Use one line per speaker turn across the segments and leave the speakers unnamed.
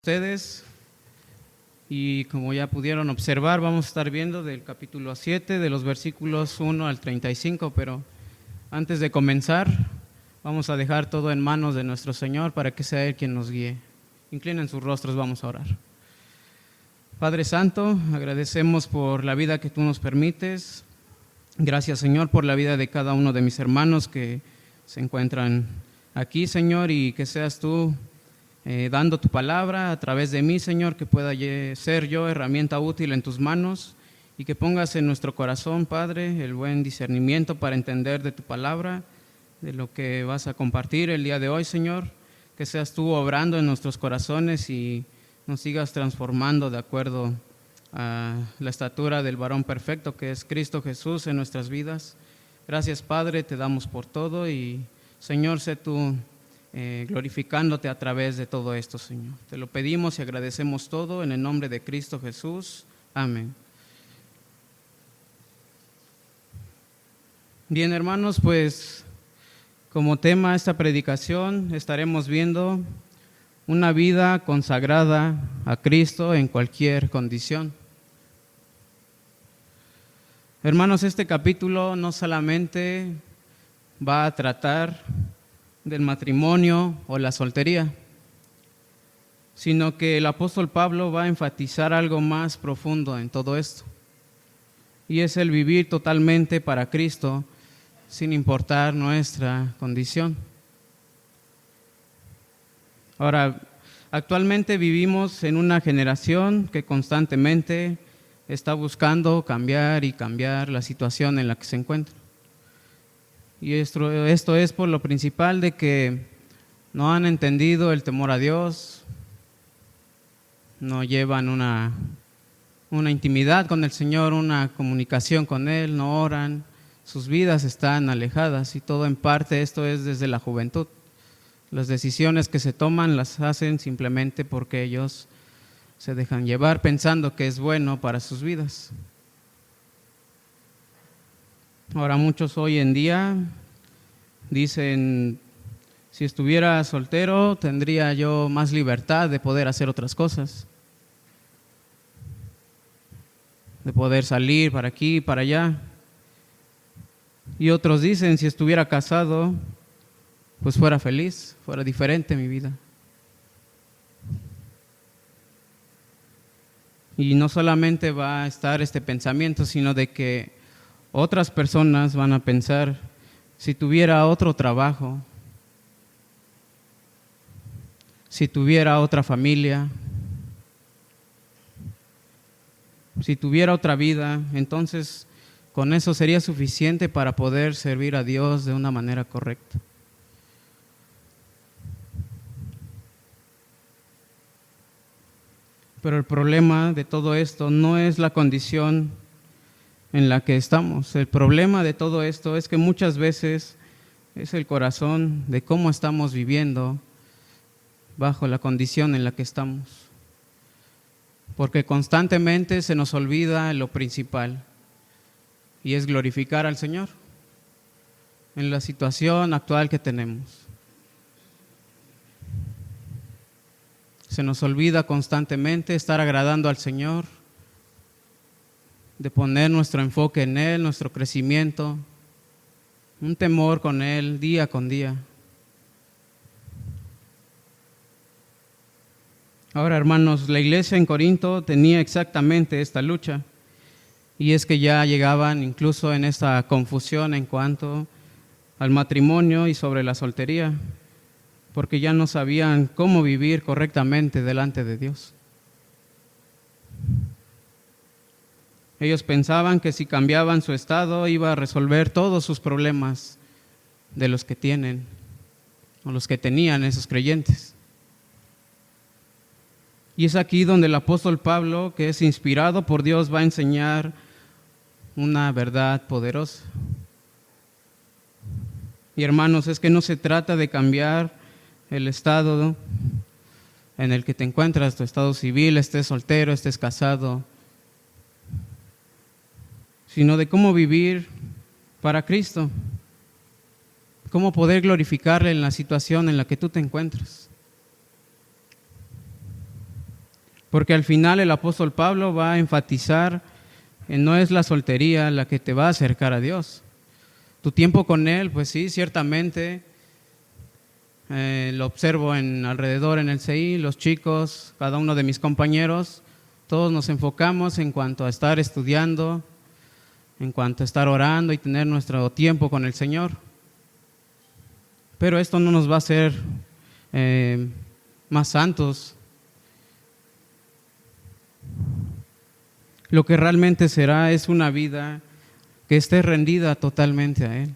Ustedes, y como ya pudieron observar, vamos a estar viendo del capítulo 7, de los versículos 1 al 35, pero antes de comenzar, vamos a dejar todo en manos de nuestro Señor para que sea Él quien nos guíe. Inclinen sus rostros, vamos a orar. Padre Santo, agradecemos por la vida que tú nos permites. Gracias, Señor, por la vida de cada uno de mis hermanos que se encuentran aquí, Señor, y que seas tú dando tu palabra a través de mí, Señor, que pueda ser yo herramienta útil en tus manos y que pongas en nuestro corazón, Padre, el buen discernimiento para entender de tu palabra, de lo que vas a compartir el día de hoy, Señor, que seas tú obrando en nuestros corazones y nos sigas transformando de acuerdo a la estatura del varón perfecto que es Cristo Jesús en nuestras vidas. Gracias, Padre, te damos por todo y, Señor, sé tú glorificándote a través de todo esto, Señor. Te lo pedimos y agradecemos todo en el nombre de Cristo Jesús. Amén. Bien, hermanos, pues como tema esta predicación estaremos viendo una vida consagrada a Cristo en cualquier condición. Hermanos, este capítulo no solamente va a tratar del matrimonio o la soltería, sino que el apóstol Pablo va a enfatizar algo más profundo en todo esto, y es el vivir totalmente para Cristo sin importar nuestra condición. Ahora, actualmente vivimos en una generación que constantemente está buscando cambiar y cambiar la situación en la que se encuentra. Y esto es por lo principal de que no han entendido el temor a Dios, no llevan una intimidad con el Señor, una comunicación con Él, no oran, sus vidas están alejadas y todo en parte esto es desde la juventud. Las decisiones que se toman las hacen simplemente porque ellos se dejan llevar pensando que es bueno para sus vidas. Ahora muchos hoy en día dicen, si estuviera soltero tendría yo más libertad de poder hacer otras cosas, de poder salir para aquí y para allá. Y otros dicen, si estuviera casado, pues fuera feliz, fuera diferente mi vida. Y no solamente va a estar este pensamiento, sino de que otras personas van a pensar, si tuviera otro trabajo, si tuviera otra familia, si tuviera otra vida, entonces con eso sería suficiente para poder servir a Dios de una manera correcta. Pero el problema de todo esto no es la condición en la que estamos. El problema de todo esto es que muchas veces es el corazón de cómo estamos viviendo bajo la condición en la que estamos. Porque constantemente se nos olvida lo principal, y es glorificar al Señor en la situación actual que tenemos. Se nos olvida constantemente estar agradando al Señor, de poner nuestro enfoque en Él, nuestro crecimiento, un temor con Él día con día. Ahora, hermanos, la iglesia en Corinto tenía exactamente esta lucha, y es que ya llegaban incluso en esta confusión en cuanto al matrimonio y sobre la soltería, porque ya no sabían cómo vivir correctamente delante de Dios. Ellos pensaban que si cambiaban su estado iba a resolver todos sus problemas de los que tienen o los que tenían esos creyentes. Y es aquí donde el apóstol Pablo, que es inspirado por Dios, va a enseñar una verdad poderosa. Y hermanos, es que no se trata de cambiar el estado en el que te encuentras, tu estado civil, estés soltero, estés casado, sino de cómo vivir para Cristo, cómo poder glorificarle en la situación en la que tú te encuentras. Porque al final el apóstol Pablo va a enfatizar que no es la soltería la que te va a acercar a Dios. Tu tiempo con Él, pues sí, ciertamente, lo observo alrededor en el CI, los chicos, cada uno de mis compañeros, todos nos enfocamos en cuanto a estar estudiando, en cuanto a estar orando y tener nuestro tiempo con el Señor. Pero esto no nos va a hacer más santos. Lo que realmente será es una vida que esté rendida totalmente a Él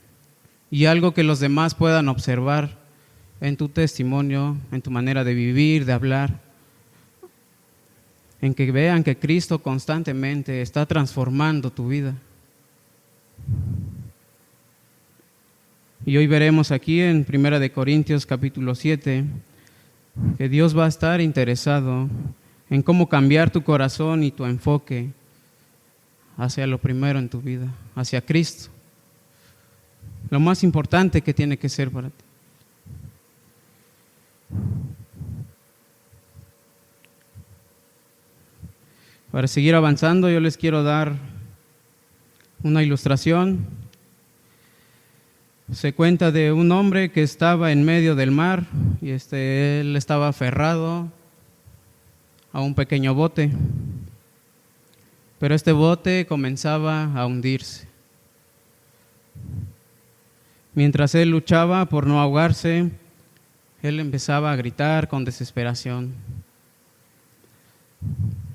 y algo que los demás puedan observar en tu testimonio, en tu manera de vivir, de hablar, en que vean que Cristo constantemente está transformando tu vida. Y hoy veremos aquí en 1 Corintios capítulo 7 que Dios va a estar interesado en cómo cambiar tu corazón y tu enfoque hacia lo primero en tu vida, hacia Cristo. Lo más importante que tiene que ser para ti. Para seguir avanzando, yo les quiero dar una ilustración. Se cuenta de un hombre que estaba en medio del mar y él estaba aferrado a un pequeño bote, pero este bote comenzaba a hundirse. Mientras él luchaba por no ahogarse, él empezaba a gritar con desesperación.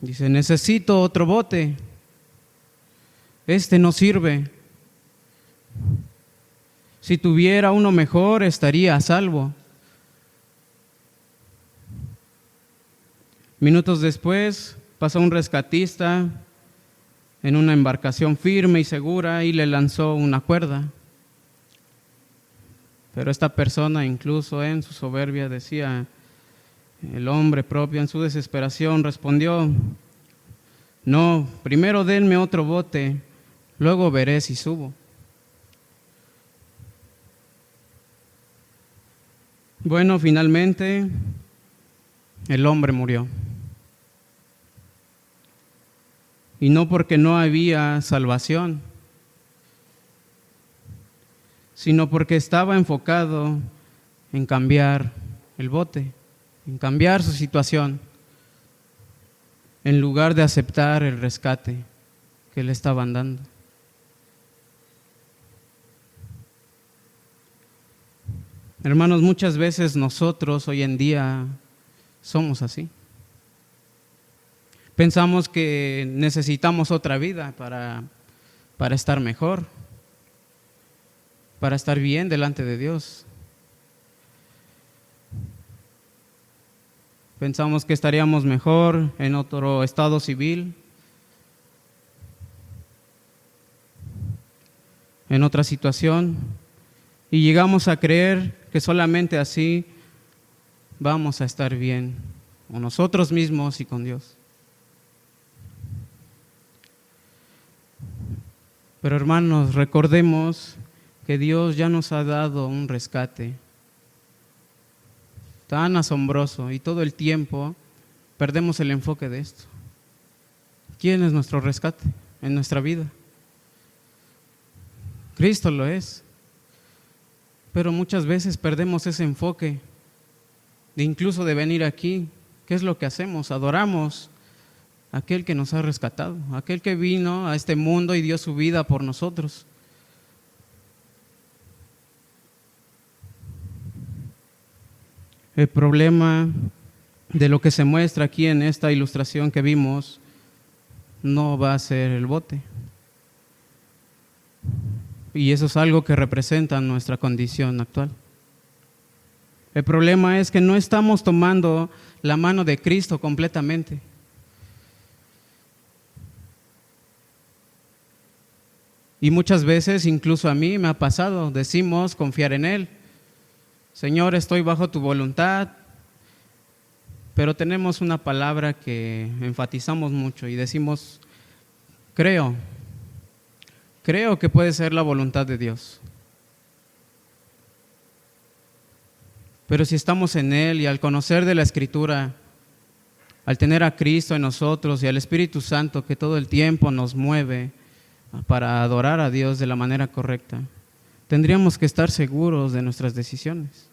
Dice: necesito otro bote, este no sirve. Si tuviera uno mejor, estaría a salvo. Minutos después, pasó un rescatista en una embarcación firme y segura y le lanzó una cuerda. Pero esta persona, incluso en su soberbia, decía, el hombre propio en su desesperación respondió: no, primero denme otro bote, luego veré si subo. Bueno, finalmente el hombre murió. Y no porque no había salvación, sino porque estaba enfocado en cambiar el bote, en cambiar su situación, en lugar de aceptar el rescate que le estaban dando. Hermanos, muchas veces nosotros hoy en día somos así. Pensamos que necesitamos otra vida para estar mejor, para estar bien delante de Dios. Pensamos que estaríamos mejor en otro estado civil, en otra situación, y llegamos a creer que solamente así vamos a estar bien con nosotros mismos y con Dios. Pero hermanos, recordemos que Dios ya nos ha dado un rescate tan asombroso y todo el tiempo perdemos el enfoque de esto. ¿Quién es nuestro rescate en nuestra vida? Cristo lo es. Pero muchas veces perdemos ese enfoque de incluso de venir aquí. ¿Qué es lo que hacemos? Adoramos a aquel que nos ha rescatado, aquel que vino a este mundo y dio su vida por nosotros. El problema de lo que se muestra aquí en esta ilustración que vimos no va a ser el bote. Y eso es algo que representa nuestra condición actual. El problema es que no estamos tomando la mano de Cristo completamente. Y muchas veces, incluso a mí me ha pasado, decimos confiar en Él. Señor, estoy bajo tu voluntad, pero tenemos una palabra que enfatizamos mucho y decimos, creo que puede ser la voluntad de Dios. Pero si estamos en Él y al conocer de la Escritura al tener a Cristo en nosotros y al Espíritu Santo que todo el tiempo nos mueve para adorar a Dios de la manera correcta, tendríamos que estar seguros de nuestras decisiones.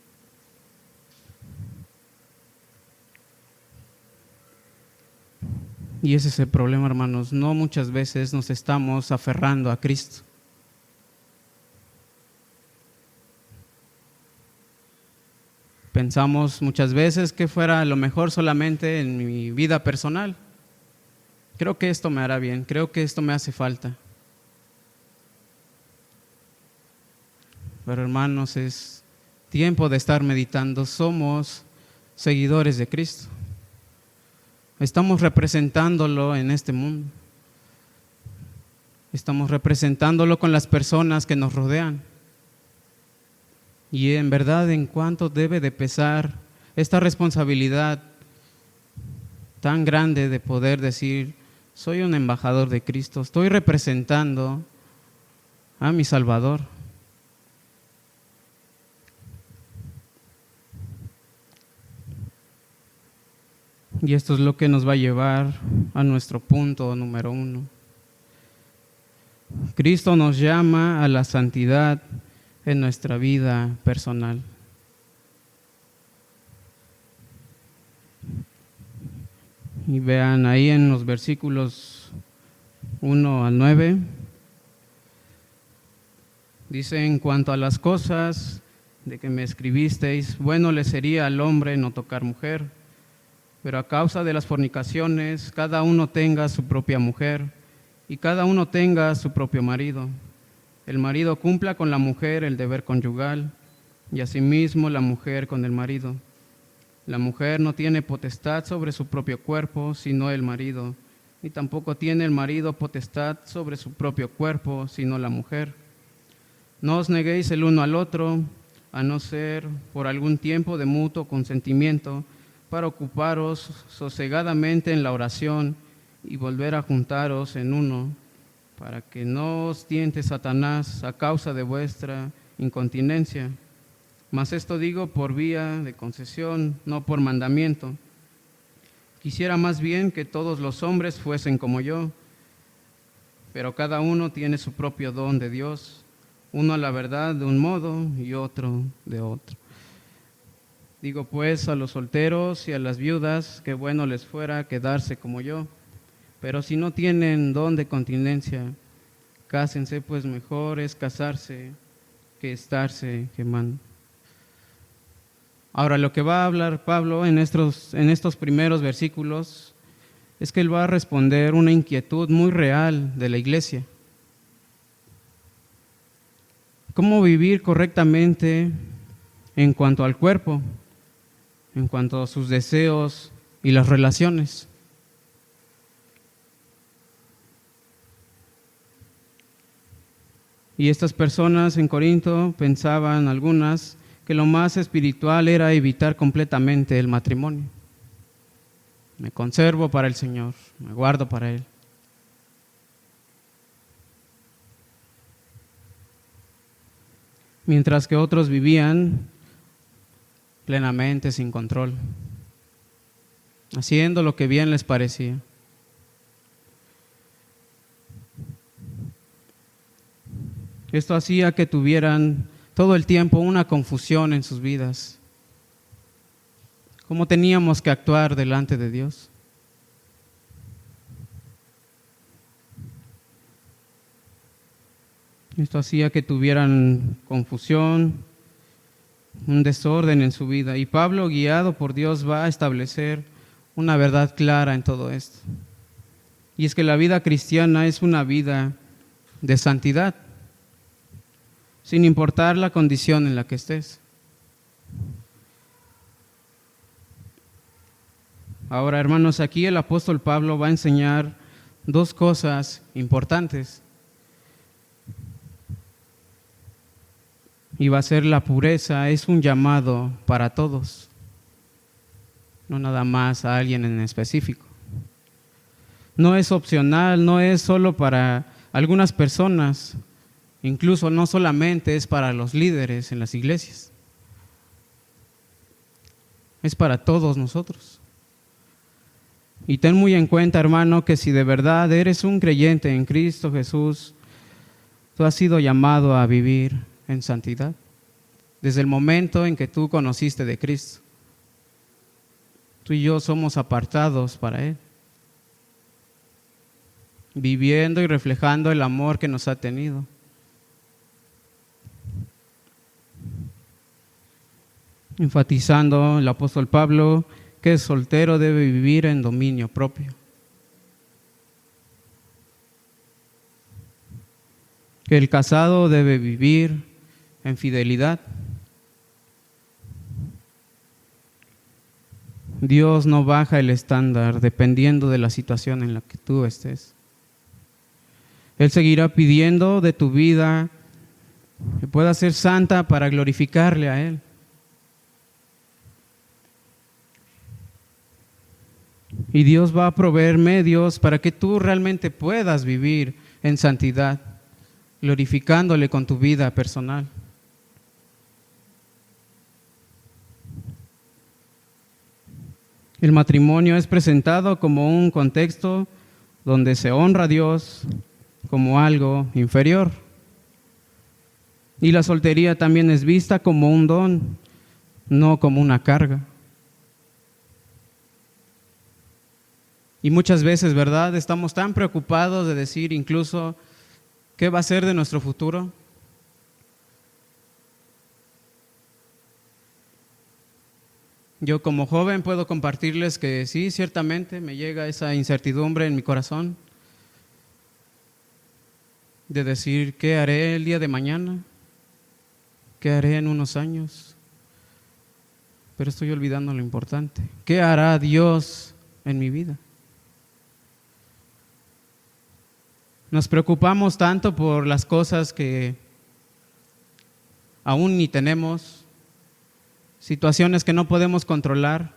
Y ese es el problema, hermanos. No muchas veces nos estamos aferrando a Cristo. Pensamos muchas veces que fuera lo mejor solamente en mi vida personal. Creo que esto me hará bien, creo que esto me hace falta. Pero hermanos, es tiempo de estar meditando. Somos seguidores de Cristo. Estamos representándolo en este mundo. Estamos representándolo con las personas que nos rodean. Y en verdad, ¿en cuánto debe de pesar esta responsabilidad tan grande de poder decir, soy un embajador de Cristo, estoy representando a mi Salvador? Y esto es lo que nos va a llevar a nuestro punto número 1. Cristo nos llama a la santidad en nuestra vida personal. Y vean ahí en los versículos 1 al 9, dice: en cuanto a las cosas de que me escribisteis, bueno le sería al hombre no tocar mujer, pero a causa de las fornicaciones, cada uno tenga su propia mujer y cada uno tenga su propio marido. El marido cumpla con la mujer el deber conyugal y asimismo la mujer con el marido. La mujer no tiene potestad sobre su propio cuerpo, sino el marido, y tampoco tiene el marido potestad sobre su propio cuerpo, sino la mujer. No os neguéis el uno al otro, a no ser por algún tiempo de mutuo consentimiento, para ocuparos sosegadamente en la oración y volver a juntaros en uno, para que no os tiente Satanás a causa de vuestra incontinencia. Mas esto digo por vía de concesión, no por mandamiento. Quisiera más bien que todos los hombres fuesen como yo, pero cada uno tiene su propio don de Dios, uno a la verdad de un modo y otro de otro. Digo pues a los solteros y a las viudas que bueno les fuera quedarse como yo, pero si no tienen don de continencia, cásense, pues mejor es casarse que estarse quemando. Ahora, lo que va a hablar Pablo en estos primeros versículos es que él va a responder una inquietud muy real de la iglesia. ¿Cómo vivir correctamente en cuanto al cuerpo, en cuanto a sus deseos y las relaciones? Y estas personas en Corinto pensaban, algunas, que lo más espiritual era evitar completamente el matrimonio. Me conservo para el Señor, me guardo para Él. Mientras que otros vivían plenamente sin control, haciendo lo que bien les parecía. Esto hacía que tuvieran todo el tiempo una confusión en sus vidas. ¿Cómo teníamos que actuar delante de Dios? Esto hacía que tuvieran confusión, un desorden en su vida. Y Pablo, guiado por Dios, va a establecer una verdad clara en todo esto. Y es que la vida cristiana es una vida de santidad, sin importar la condición en la que estés. Ahora, hermanos, aquí el apóstol Pablo va a enseñar dos cosas importantes. Y va a ser la pureza, es un llamado para todos, no nada más a alguien en específico. No es opcional, no es solo para algunas personas, incluso no solamente es para los líderes en las iglesias, es para todos nosotros. Y ten muy en cuenta, hermano, que si de verdad eres un creyente en Cristo Jesús, tú has sido llamado a vivir en santidad desde el momento en que tú conociste de Cristo. Tú y yo somos apartados para Él, viviendo y reflejando el amor que nos ha tenido. Enfatizando el apóstol Pablo que el soltero debe vivir en dominio propio, que el casado debe vivir en fidelidad. Dios no baja el estándar dependiendo de la situación en la que tú estés. Él seguirá pidiendo de tu vida que pueda ser santa para glorificarle a Él. Y Dios va a proveer medios para que tú realmente puedas vivir en santidad, glorificándole con tu vida personal. El matrimonio es presentado como un contexto donde se honra a Dios como algo inferior. Y la soltería también es vista como un don, no como una carga. Y muchas veces, ¿verdad?, estamos tan preocupados de decir incluso qué va a ser de nuestro futuro. Yo como joven puedo compartirles que sí, ciertamente me llega esa incertidumbre en mi corazón de decir qué haré el día de mañana, qué haré en unos años, pero estoy olvidando lo importante. ¿Qué hará Dios en mi vida? Nos preocupamos tanto por las cosas que aún ni tenemos, situaciones que no podemos controlar,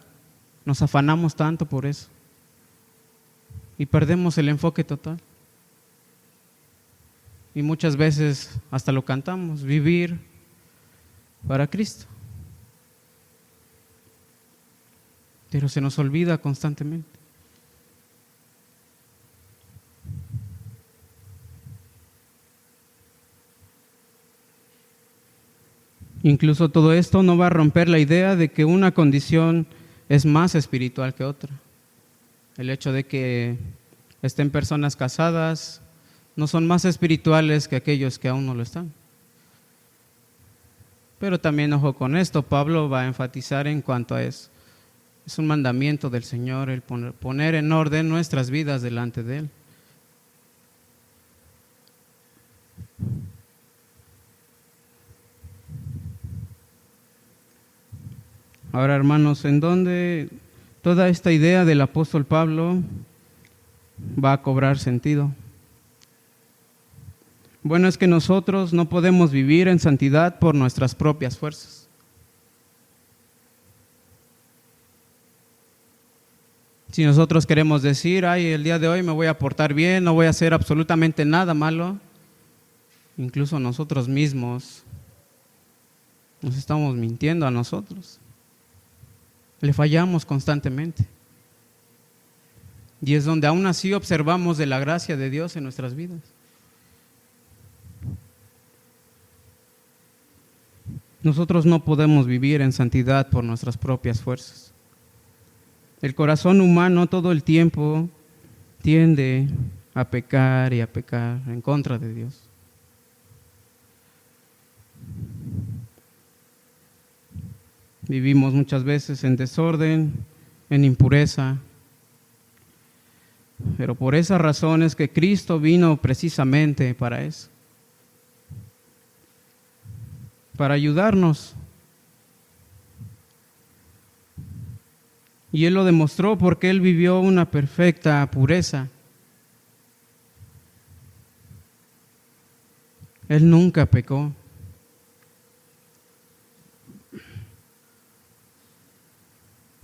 nos afanamos tanto por eso y perdemos el enfoque total. Y muchas veces hasta lo cantamos, vivir para Cristo. Pero se nos olvida constantemente. Incluso todo esto no va a romper la idea de que una condición es más espiritual que otra. El hecho de que estén personas casadas no son más espirituales que aquellos que aún no lo están. Pero también, ojo con esto, Pablo va a enfatizar en cuanto a eso. Es un mandamiento del Señor el poner en orden nuestras vidas delante de Él. Ahora, hermanos, ¿en dónde toda esta idea del apóstol Pablo va a cobrar sentido? Bueno, es que nosotros no podemos vivir en santidad por nuestras propias fuerzas. Si nosotros queremos decir, el día de hoy me voy a portar bien, no voy a hacer absolutamente nada malo, incluso nosotros mismos nos estamos mintiendo a nosotros. Le fallamos constantemente. Y es donde aún así observamos de la gracia de Dios en nuestras vidas. Nosotros no podemos vivir en santidad por nuestras propias fuerzas. El corazón humano todo el tiempo tiende a pecar y a pecar en contra de Dios. Vivimos muchas veces en desorden, en impureza, pero por esa razón es que Cristo vino precisamente para eso, para ayudarnos. Y Él lo demostró porque Él vivió una perfecta pureza. Él nunca pecó.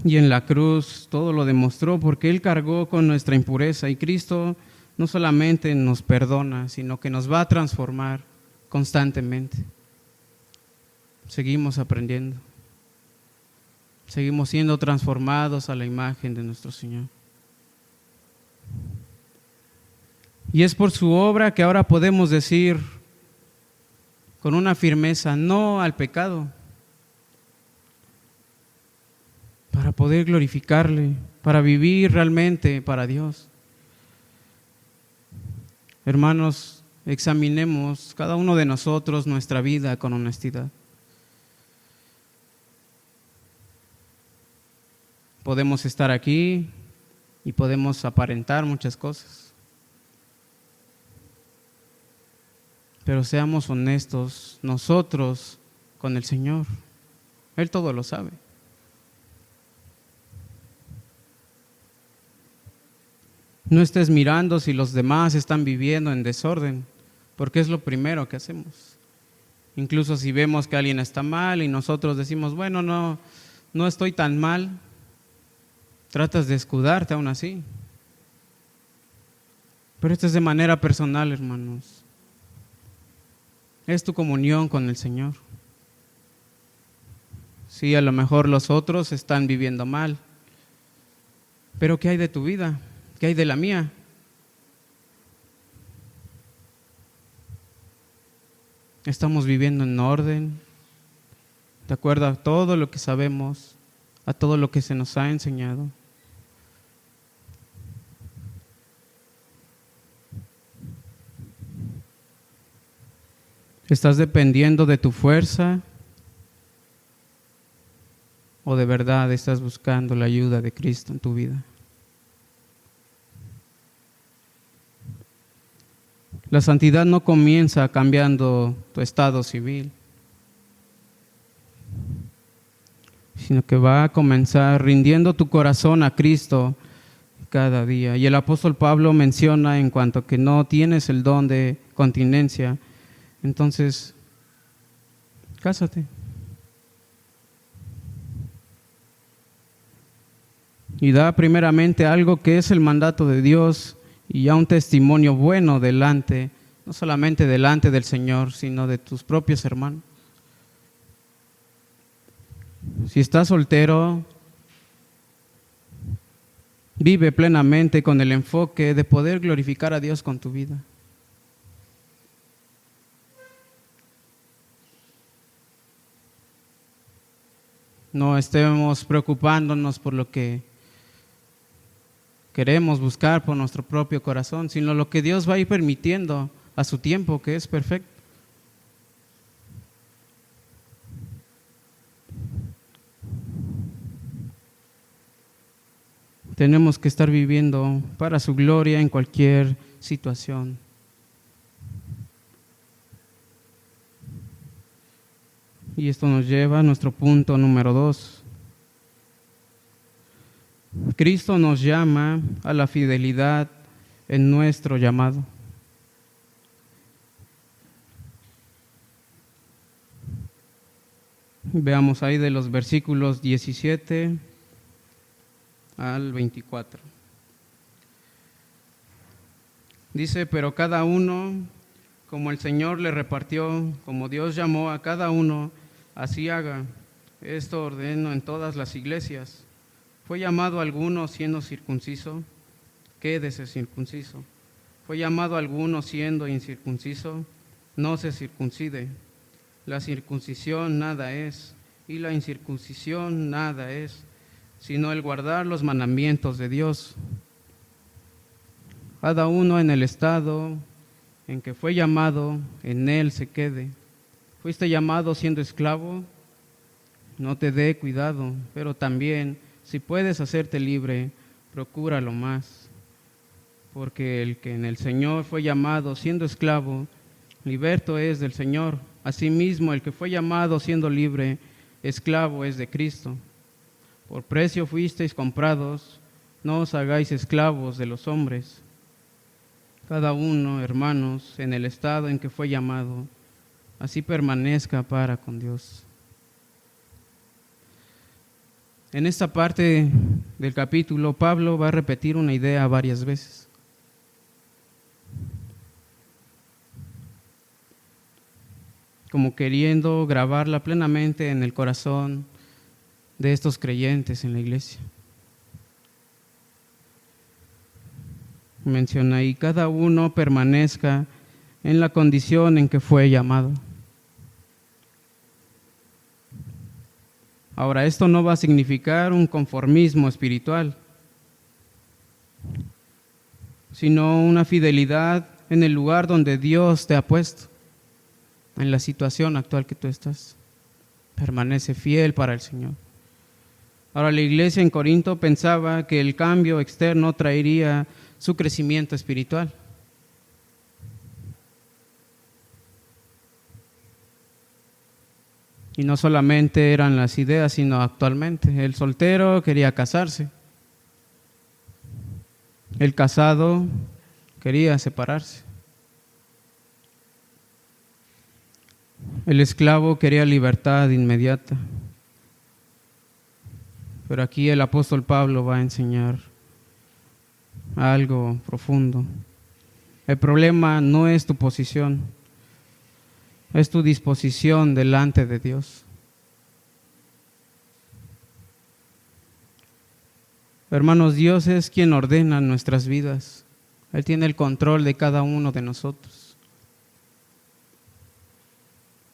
Y en la cruz todo lo demostró porque Él cargó con nuestra impureza. Y Cristo no solamente nos perdona, sino que nos va a transformar constantemente. Seguimos aprendiendo. Seguimos siendo transformados a la imagen de nuestro Señor. Y es por su obra que ahora podemos decir con una firmeza no al pecado, para poder glorificarle, para vivir realmente para Dios. Hermanos, examinemos cada uno de nosotros nuestra vida con honestidad. Podemos estar aquí y podemos aparentar muchas cosas, pero seamos honestos nosotros con el Señor. Él todo lo sabe. No estés mirando si los demás están viviendo en desorden, porque es lo primero que hacemos. Incluso si vemos que alguien está mal y nosotros decimos, bueno, no estoy tan mal, tratas de escudarte aún así. Pero esto es de manera personal, hermanos. Es tu comunión con el Señor. Sí, a lo mejor los otros están viviendo mal, pero ¿qué hay de tu vida? ¿Qué hay de la mía? ¿Estamos viviendo en orden, de acuerdo a todo lo que sabemos, a todo lo que se nos ha enseñado? ¿Estás dependiendo de tu fuerza o de verdad estás buscando la ayuda de Cristo en tu vida? La santidad no comienza cambiando tu estado civil, sino que va a comenzar rindiendo tu corazón a Cristo cada día. Y el apóstol Pablo menciona en cuanto a que no tienes el don de continencia, entonces cásate. Y da primeramente algo que es el mandato de Dios y ya un testimonio bueno delante, no solamente delante del Señor, sino de tus propios hermanos. Si estás soltero, vive plenamente con el enfoque de poder glorificar a Dios con tu vida. No estemos preocupándonos por lo que queremos buscar por nuestro propio corazón, sino lo que Dios va a ir permitiendo a su tiempo, que es perfecto. Tenemos que estar viviendo para su gloria en cualquier situación. Y esto nos lleva a nuestro punto número 2. Cristo nos llama a la fidelidad en nuestro llamado. Veamos ahí de los versículos 17 al 24. Dice, pero cada uno, como el Señor le repartió, como Dios llamó a cada uno, así haga. Esto ordeno en todas las iglesias. ¿Fue llamado alguno siendo circunciso? Quédese circunciso. ¿Fue llamado alguno siendo incircunciso? No se circuncide. La circuncisión nada es, y la incircuncisión nada es, sino el guardar los mandamientos de Dios. Cada uno en el estado en que fue llamado, en él se quede. ¿Fuiste llamado siendo esclavo? No te dé cuidado, pero también, si puedes hacerte libre, procúralo más. Porque el que en el Señor fue llamado siendo esclavo, liberto es del Señor. Asimismo, el que fue llamado siendo libre, esclavo es de Cristo. Por precio fuisteis comprados, no os hagáis esclavos de los hombres. Cada uno, hermanos, en el estado en que fue llamado, así permanezca para con Dios. En esta parte del capítulo, Pablo va a repetir una idea varias veces. Como queriendo grabarla plenamente en el corazón de estos creyentes en la iglesia. menciona ahí, cada uno permanezca en la condición en que fue llamado. Ahora, esto no va a significar un conformismo espiritual, sino una fidelidad en el lugar donde Dios te ha puesto, en la situación actual que tú estás. Permanece fiel para el Señor. Ahora, la iglesia en Corinto pensaba que el cambio externo traería su crecimiento espiritual. Y no solamente eran las ideas, sino actualmente. El soltero quería casarse. El casado quería separarse. El esclavo quería libertad inmediata. Pero aquí el apóstol Pablo va a enseñar algo profundo. El problema no es tu posición, es tu disposición delante de Dios. Hermanos, Dios es quien ordena nuestras vidas. Él tiene el control de cada uno de nosotros.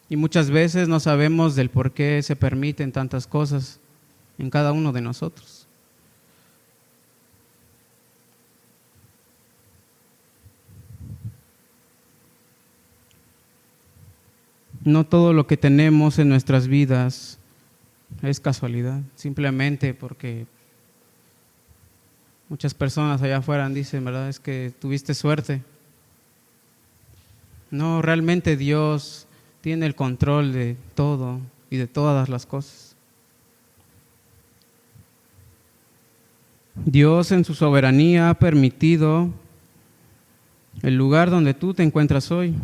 Y muchas veces no sabemos del por qué se permiten tantas cosas en cada uno de nosotros. No todo lo que tenemos en nuestras vidas es casualidad, simplemente porque muchas personas allá afuera dicen, ¿verdad? Es que tuviste suerte. No, realmente Dios tiene el control de todo y de todas las cosas. Dios en su soberanía ha permitido el lugar donde tú te encuentras hoy.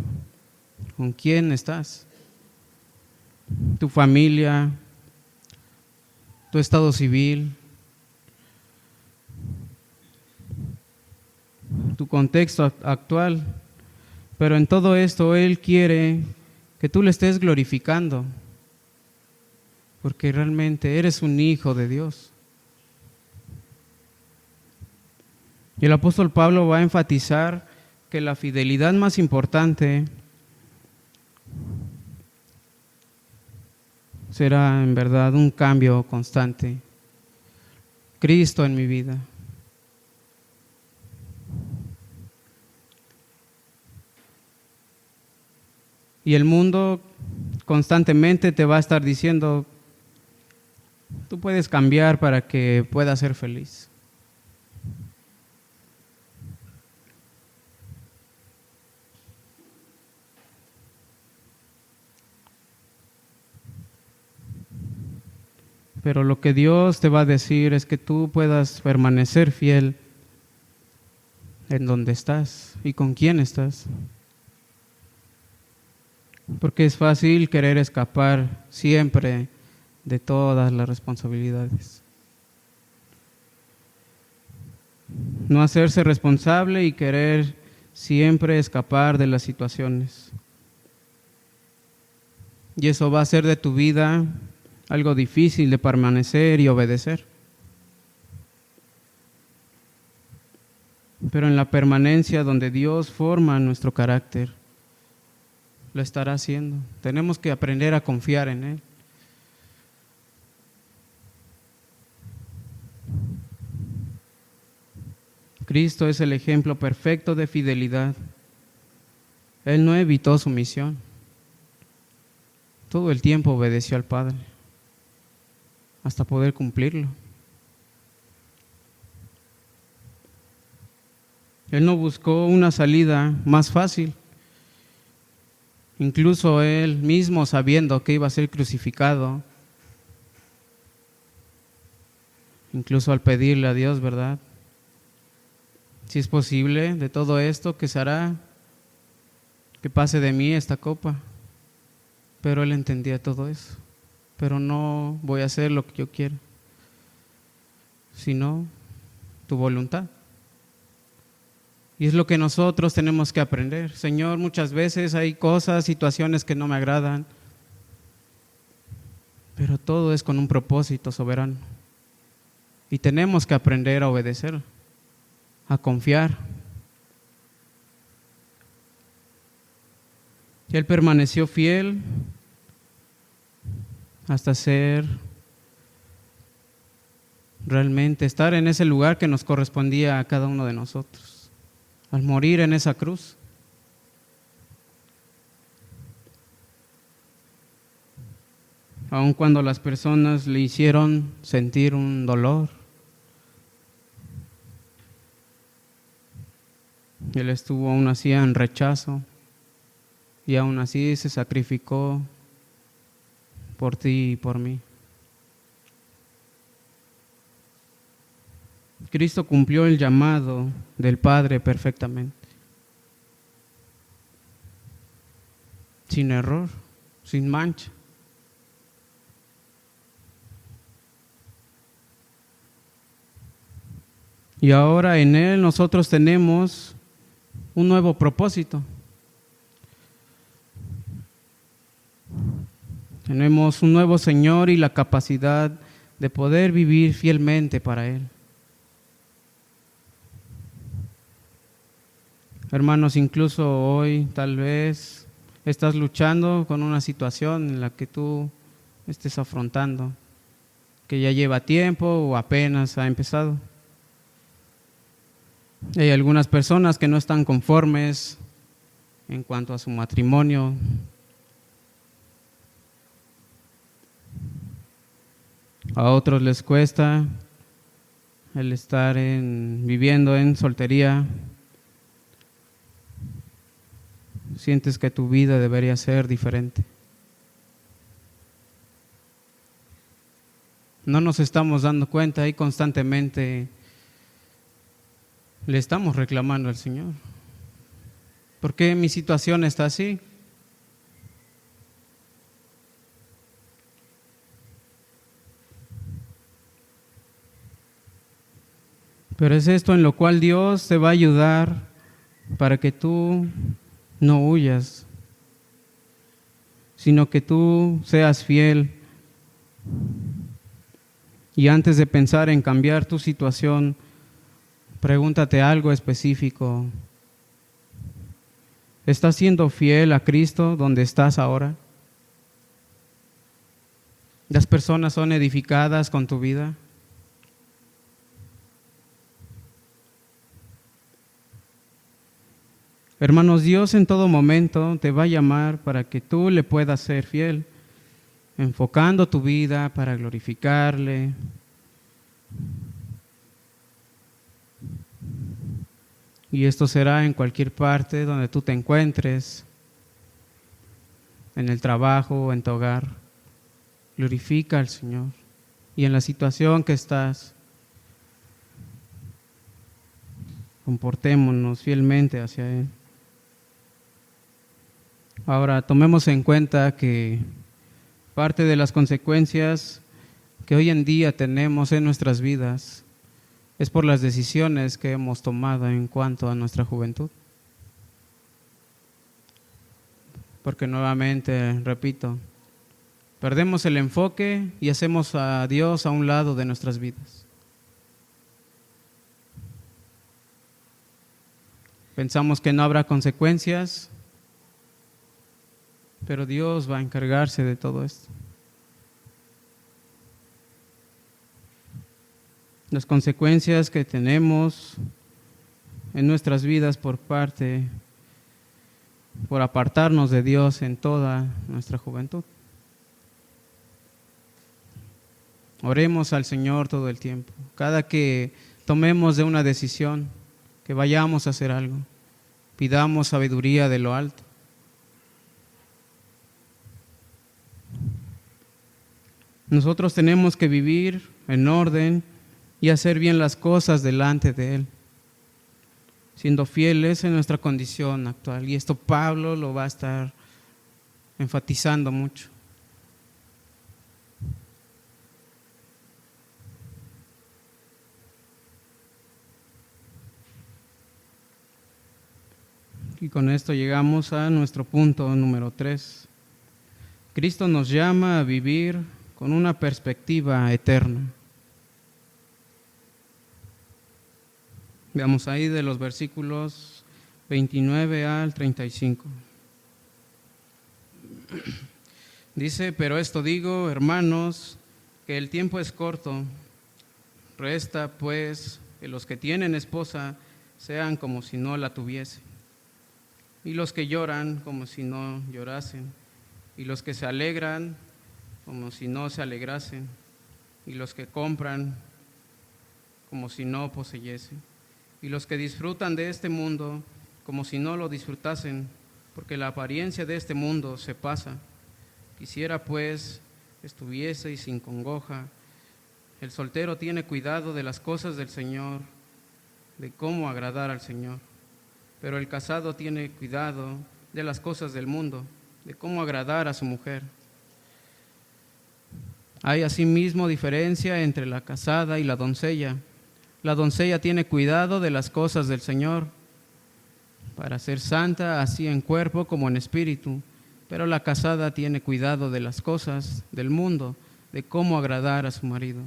¿Con quién estás? Tu familia, tu estado civil, tu contexto actual. Pero en todo esto Él quiere que tú le estés glorificando, porque realmente eres un hijo de Dios. Y el apóstol Pablo va a enfatizar que la fidelidad más importante será en verdad un cambio constante. Cristo en mi vida. Y el mundo constantemente te va a estar diciendo, tú puedes cambiar para que puedas ser feliz. Pero lo que Dios te va a decir es que tú puedas permanecer fiel en donde estás y con quién estás. Porque es fácil querer escapar siempre de todas las responsabilidades. No hacerse responsable y querer siempre escapar de las situaciones. Y eso va a hacer de tu vida algo difícil de permanecer y obedecer. Pero en la permanencia donde Dios forma nuestro carácter, lo estará haciendo. Tenemos que aprender a confiar en Él. Cristo es el ejemplo perfecto de fidelidad. Él no evitó su misión. Todo el tiempo obedeció al Padre hasta poder cumplirlo. Él no buscó una salida más fácil. Incluso Él mismo, sabiendo que iba a ser crucificado, incluso al pedirle a Dios, ¿verdad? Si es posible, de todo esto, ¿qué se hará? Que pase de mí esta copa. Pero Él entendía todo eso. Pero no voy a hacer lo que yo quiero, sino tu voluntad. Y es lo que nosotros tenemos que aprender. Señor, muchas veces hay cosas, situaciones que no me agradan, pero todo es con un propósito soberano. Y tenemos que aprender a obedecer, a confiar Él permaneció fiel hasta ser realmente estar en ese lugar que nos correspondía a cada uno de nosotros, al morir en esa cruz. Aun cuando las personas le hicieron sentir un dolor, Él estuvo aún así en rechazo y aún así se sacrificó por ti y por mí. Cristo cumplió el llamado del Padre perfectamente, sin error, sin mancha. Y ahora en Él nosotros tenemos un nuevo propósito. Tenemos un nuevo Señor y la capacidad de poder vivir fielmente para Él. Hermanos, incluso hoy tal vez estás luchando con una situación en la que tú estés afrontando, que ya lleva tiempo o apenas ha empezado. Hay algunas personas que no están conformes en cuanto a su matrimonio. A otros les cuesta el estar viviendo en soltería. Sientes que tu vida debería ser diferente. No nos estamos dando cuenta y constantemente le estamos reclamando al Señor. ¿Por qué mi situación está así? Pero es esto en lo cual Dios te va a ayudar para que tú no huyas, sino que tú seas fiel. Y antes de pensar en cambiar tu situación, pregúntate algo específico. ¿Estás siendo fiel a Cristo donde estás ahora? ¿Las personas son edificadas con tu vida? Hermanos, Dios en todo momento te va a llamar para que tú le puedas ser fiel, enfocando tu vida para glorificarle. Y esto será en cualquier parte donde tú te encuentres, en el trabajo, en tu hogar. Glorifica al Señor. Y en la situación que estás, comportémonos fielmente hacia Él. Ahora, tomemos en cuenta que parte de las consecuencias que hoy en día tenemos en nuestras vidas es por las decisiones que hemos tomado en cuanto a nuestra juventud. Porque nuevamente, repito, perdemos el enfoque y hacemos a Dios a un lado de nuestras vidas. Pensamos que no habrá consecuencias, pero Dios va a encargarse de todo esto. Las consecuencias que tenemos en nuestras vidas por apartarnos de Dios en toda nuestra juventud. Oremos al Señor todo el tiempo. Cada que tomemos de una decisión, que vayamos a hacer algo, pidamos sabiduría de lo alto. Nosotros tenemos que vivir en orden y hacer bien las cosas delante de Él, siendo fieles en nuestra condición actual. Y esto Pablo lo va a estar enfatizando mucho. Y con esto llegamos a nuestro punto número 3. Cristo nos llama a vivir con una perspectiva eterna. Veamos ahí de los versículos 29 al 35. Dice, pero esto digo, hermanos, que el tiempo es corto. Resta, pues, que los que tienen esposa sean como si no la tuviesen, y los que lloran como si no llorasen, y los que se alegran como si no se alegrasen, y los que compran como si no poseyesen, y los que disfrutan de este mundo como si no lo disfrutasen, porque la apariencia de este mundo se pasa. Quisiera, pues, estuvieseis sin congoja. El soltero tiene cuidado de las cosas del Señor, de cómo agradar al Señor, pero el casado tiene cuidado de las cosas del mundo, de cómo agradar a su mujer. Hay asimismo diferencia entre la casada y la doncella. La doncella tiene cuidado de las cosas del Señor, para ser santa así en cuerpo como en espíritu, pero la casada tiene cuidado de las cosas del mundo, de cómo agradar a su marido.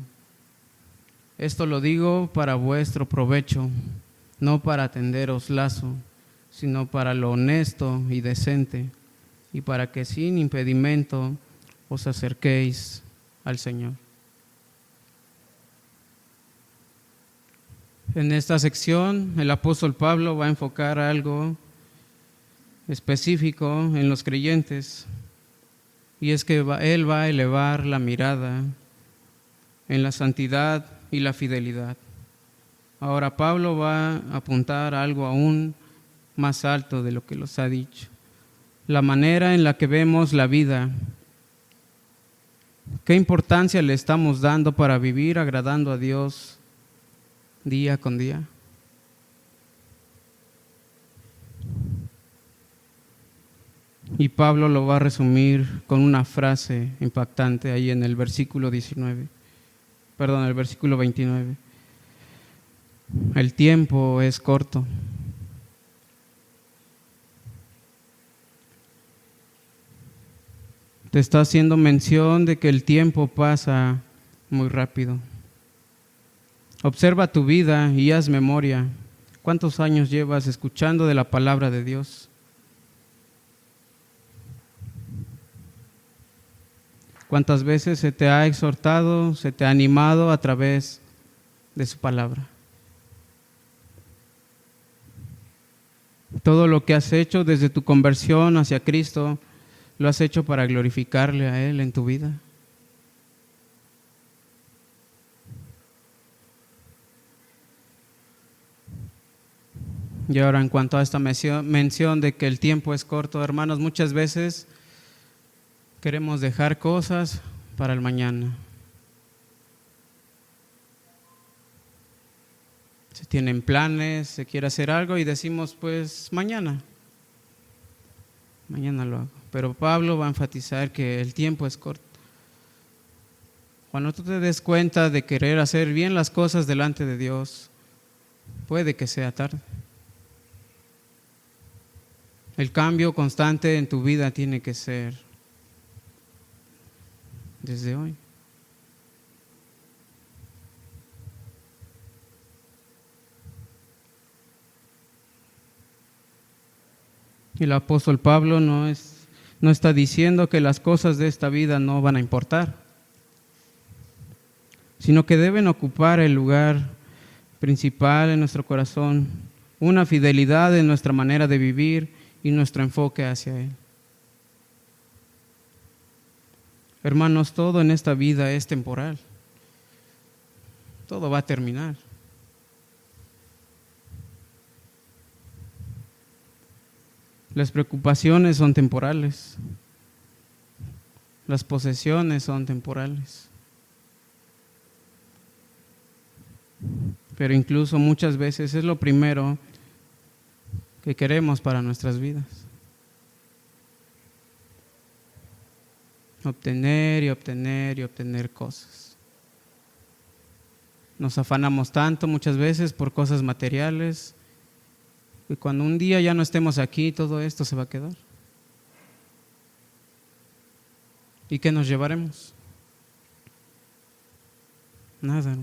Esto lo digo para vuestro provecho, no para tenderos lazo, sino para lo honesto y decente, y para que sin impedimento os acerquéis al Señor. En esta sección, el apóstol Pablo va a enfocar algo específico en los creyentes, y es que él va a elevar la mirada en la santidad y la fidelidad. Ahora Pablo va a apuntar a algo aún más alto de lo que los ha dicho: la manera en la que vemos la vida. ¿Qué importancia le estamos dando para vivir agradando a Dios día con día? Y Pablo lo va a resumir con una frase impactante ahí en el versículo 29. El tiempo es corto. Te está haciendo mención de que el tiempo pasa muy rápido. Observa tu vida y haz memoria. ¿Cuántos años llevas escuchando de la palabra de Dios? ¿Cuántas veces se te ha exhortado, se te ha animado a través de su palabra? Todo lo que has hecho desde tu conversión hacia Cristo, ¿lo has hecho para glorificarle a Él en tu vida? Y ahora, en cuanto a esta mención de que el tiempo es corto, hermanos, muchas veces queremos dejar cosas para el mañana. Se tienen planes, se quiere hacer algo y decimos, pues mañana lo hago. Pero Pablo va a enfatizar que el tiempo es corto. Cuando tú te des cuenta de querer hacer bien las cosas delante de Dios, puede que sea tarde. El cambio constante en tu vida tiene que ser desde hoy. El apóstol Pablo no está diciendo que las cosas de esta vida no van a importar, sino que deben ocupar el lugar principal en nuestro corazón, una fidelidad en nuestra manera de vivir y nuestro enfoque hacia Él. Hermanos, todo en esta vida es temporal. Todo va a terminar. Las preocupaciones son temporales. Las posesiones son temporales. Pero incluso muchas veces es lo primero que queremos para nuestras vidas. Obtener y obtener y obtener cosas. Nos afanamos tanto muchas veces por cosas materiales, y cuando un día ya no estemos aquí, todo esto se va a quedar. ¿Y qué nos llevaremos? Nada.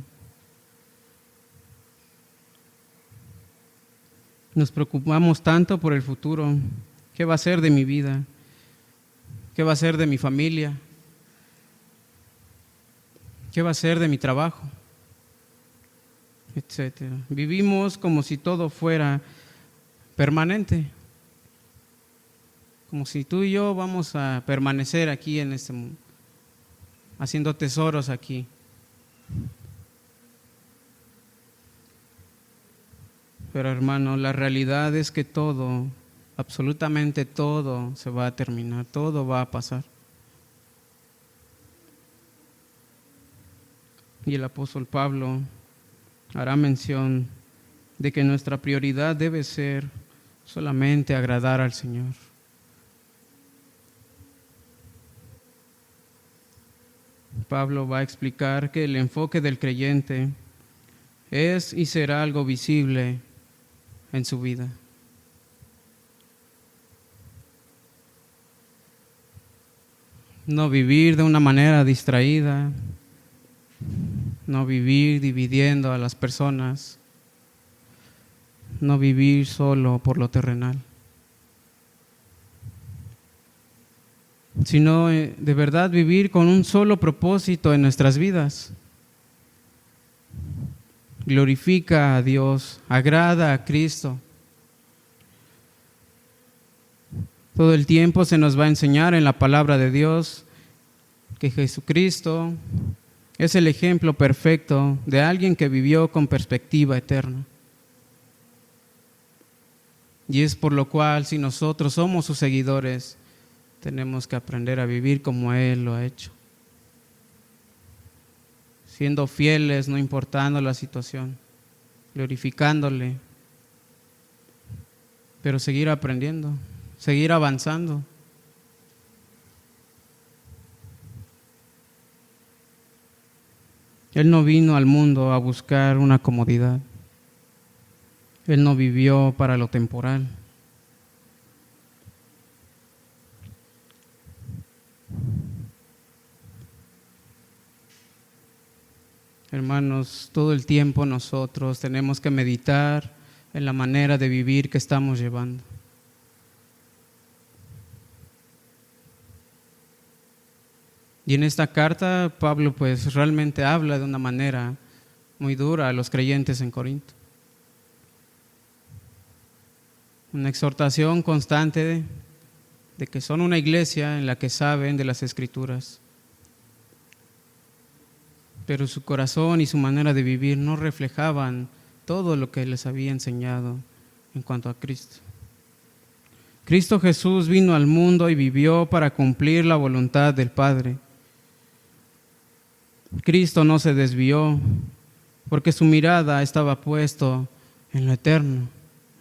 Nos preocupamos tanto por el futuro. ¿Qué va a ser de mi vida? ¿Qué va a ser de mi familia? ¿Qué va a ser de mi trabajo? Etcétera. Vivimos como si todo fuera permanente, como si tú y yo vamos a permanecer aquí en este mundo, haciendo tesoros aquí. Pero hermano, la realidad es que todo, absolutamente todo se va a terminar, todo va a pasar. Y el apóstol Pablo hará mención de que nuestra prioridad debe ser solamente agradar al Señor. Pablo va a explicar que el enfoque del creyente es y será algo visible en su vida. No vivir de una manera distraída, no vivir dividiendo a las personas, no vivir solo por lo terrenal, sino de verdad vivir con un solo propósito en nuestras vidas. Glorifica a Dios, agrada a Cristo. Todo el tiempo se nos va a enseñar en la palabra de Dios que Jesucristo es el ejemplo perfecto de alguien que vivió con perspectiva eterna. Y es por lo cual, si nosotros somos sus seguidores, tenemos que aprender a vivir como Él lo ha hecho, siendo fieles, no importando la situación, glorificándole, pero seguir aprendiendo, seguir avanzando. Él no vino al mundo a buscar una comodidad. Él no vivió para lo temporal. Hermanos, todo el tiempo nosotros tenemos que meditar en la manera de vivir que estamos llevando. Y en esta carta Pablo pues realmente habla de una manera muy dura a los creyentes en Corinto. Una exhortación constante de que son una iglesia en la que saben de las Escrituras, pero su corazón y su manera de vivir no reflejaban todo lo que les había enseñado en cuanto a Cristo. Cristo Jesús vino al mundo y vivió para cumplir la voluntad del Padre. Cristo no se desvió porque su mirada estaba puesta en lo eterno,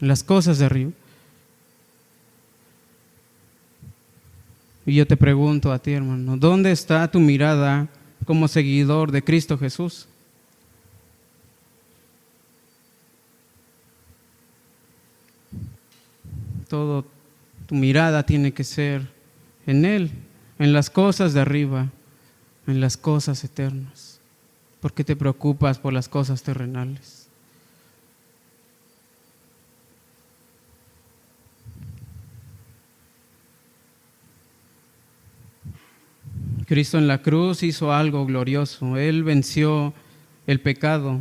en las cosas de arriba. Y yo te pregunto a ti, hermano, ¿dónde está tu mirada como seguidor de Cristo Jesús? Todo tu mirada tiene que ser en Él, en las cosas de arriba, en las cosas eternas. ¿Por qué te preocupas por las cosas terrenales? Cristo en la cruz hizo algo glorioso. Él venció el pecado,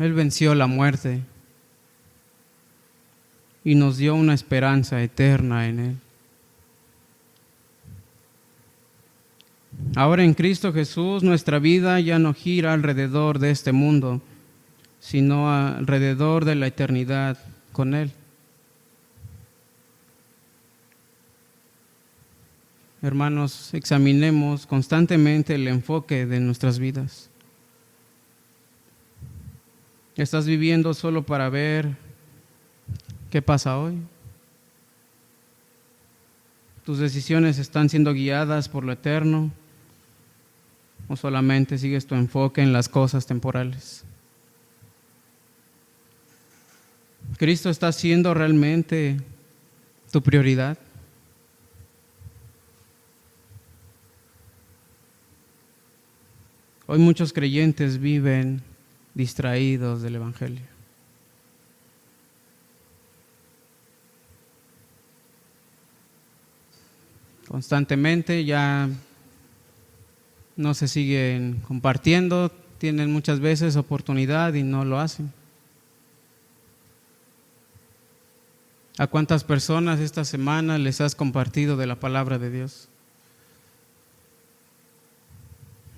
Él venció la muerte y nos dio una esperanza eterna en Él. Ahora en Cristo Jesús nuestra vida ya no gira alrededor de este mundo, sino alrededor de la eternidad con Él. Hermanos, examinemos constantemente el enfoque de nuestras vidas. ¿Estás viviendo solo para ver qué pasa hoy? ¿Tus decisiones están siendo guiadas por lo eterno? ¿O solamente sigues tu enfoque en las cosas temporales? ¿Cristo está siendo realmente tu prioridad? Hoy muchos creyentes viven distraídos del Evangelio. constantemente, ya no se siguen compartiendo, tienen muchas veces oportunidad y no lo hacen. ¿A cuántas personas esta semana les has compartido de la palabra de Dios?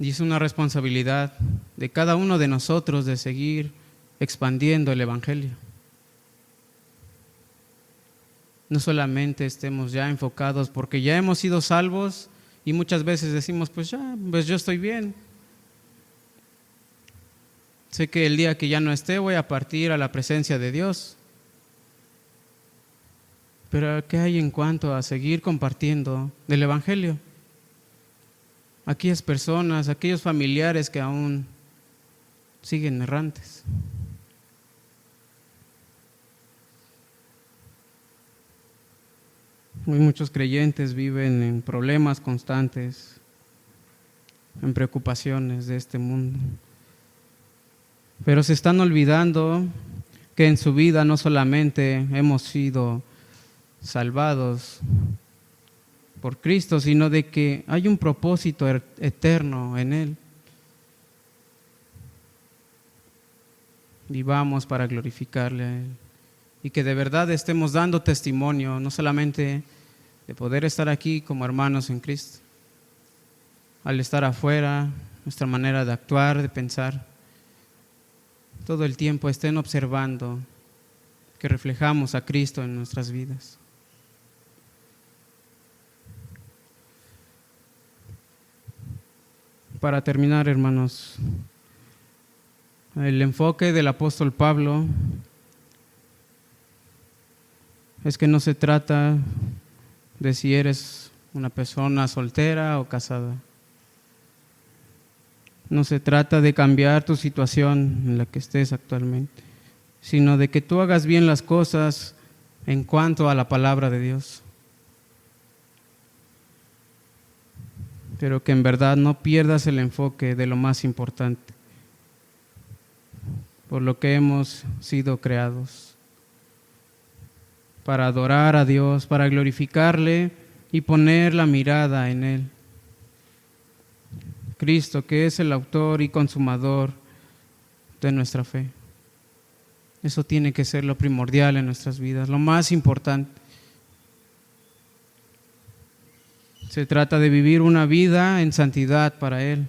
Y es una responsabilidad de cada uno de nosotros de seguir expandiendo el Evangelio. No solamente estemos ya enfocados porque ya hemos sido salvos y muchas veces decimos, pues yo estoy bien. Sé que el día que ya no esté voy a partir a la presencia de Dios. Pero ¿qué hay en cuanto a seguir compartiendo del Evangelio? Aquellas personas, aquellos familiares que aún siguen errantes. Hoy muchos creyentes viven en problemas constantes, en preocupaciones de este mundo. Pero se están olvidando que en su vida no solamente hemos sido salvados por Cristo, sino de que hay un propósito eterno en Él. Vivamos para glorificarle a Él y que de verdad estemos dando testimonio, no solamente de poder estar aquí como hermanos en Cristo, al estar afuera, nuestra manera de actuar, de pensar, todo el tiempo estén observando que reflejamos a Cristo en nuestras vidas. Para terminar, hermanos, el enfoque del apóstol Pablo es que no se trata de si eres una persona soltera o casada. No se trata de cambiar tu situación en la que estés actualmente, sino de que tú hagas bien las cosas en cuanto a la palabra de Dios. Pero que en verdad no pierdas el enfoque de lo más importante, por lo que hemos sido creados, para adorar a Dios, para glorificarle y poner la mirada en Él. Cristo, que es el autor y consumador de nuestra fe. Eso tiene que ser lo primordial en nuestras vidas, lo más importante. Se trata de vivir una vida en santidad para Él,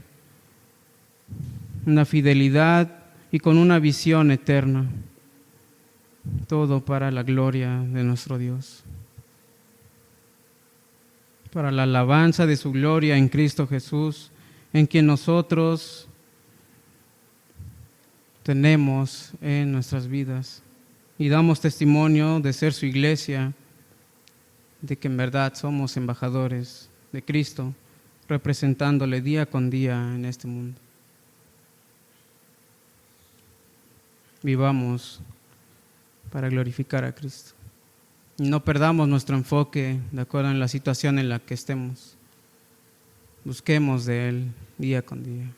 una fidelidad y con una visión eterna, todo para la gloria de nuestro Dios, para la alabanza de su gloria en Cristo Jesús, en quien nosotros tenemos en nuestras vidas y damos testimonio de ser su iglesia, de que en verdad somos embajadores de Cristo, representándole día con día en este mundo. Vivamos para glorificar a Cristo. Y no perdamos nuestro enfoque de acuerdo en la situación en la que estemos. Busquemos de Él día con día.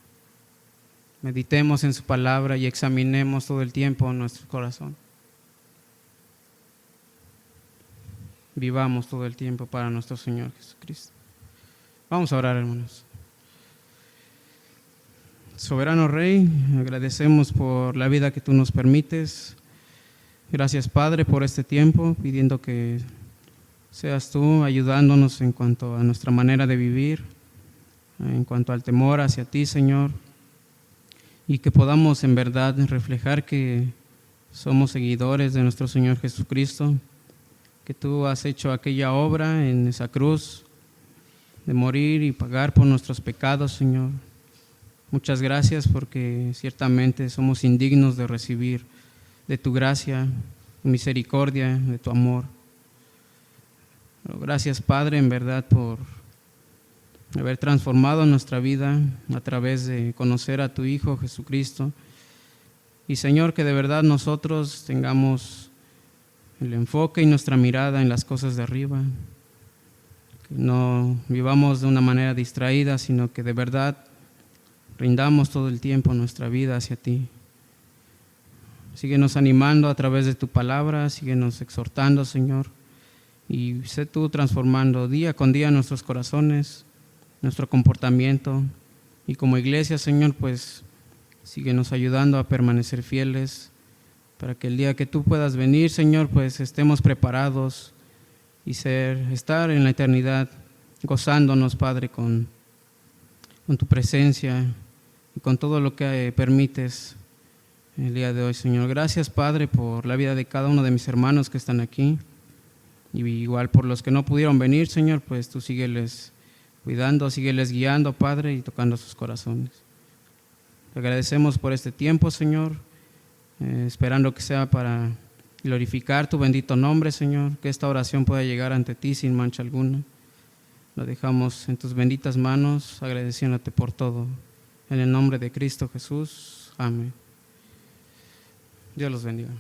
Meditemos en su palabra y examinemos todo el tiempo nuestro corazón. Vivamos todo el tiempo para nuestro Señor Jesucristo. Vamos a orar, hermanos. Soberano Rey, agradecemos por la vida que tú nos permites. Gracias, Padre, por este tiempo, pidiendo que seas tú ayudándonos en cuanto a nuestra manera de vivir, en cuanto al temor hacia ti, Señor, y que podamos en verdad reflejar que somos seguidores de nuestro Señor Jesucristo, que tú has hecho aquella obra en esa cruz de morir y pagar por nuestros pecados, Señor. Muchas gracias porque ciertamente somos indignos de recibir de tu gracia, tu misericordia, de tu amor. Pero gracias, Padre, en verdad por haber transformado nuestra vida a través de conocer a tu Hijo Jesucristo. Y Señor, que de verdad nosotros tengamos el enfoque y nuestra mirada en las cosas de arriba, que no vivamos de una manera distraída, sino que de verdad rindamos todo el tiempo nuestra vida hacia ti. Síguenos animando a través de tu palabra, síguenos exhortando, Señor, y sé tú transformando día con día nuestros corazones, nuestro comportamiento, y como iglesia, Señor, pues síguenos ayudando a permanecer fieles para que el día que tú puedas venir, Señor, pues estemos preparados y estar en la eternidad gozándonos, Padre, con tu presencia y con todo lo que permites el día de hoy, Señor. Gracias, Padre, por la vida de cada uno de mis hermanos que están aquí, y igual por los que no pudieron venir, Señor, pues tú sígueles cuidando, sígueles guiando, Padre, y tocando sus corazones. Te agradecemos por este tiempo, Señor, esperando que sea para glorificar tu bendito nombre, Señor, que esta oración pueda llegar ante ti sin mancha alguna. Lo dejamos en tus benditas manos, agradeciéndote por todo. En el nombre de Cristo Jesús. Amén. Dios los bendiga.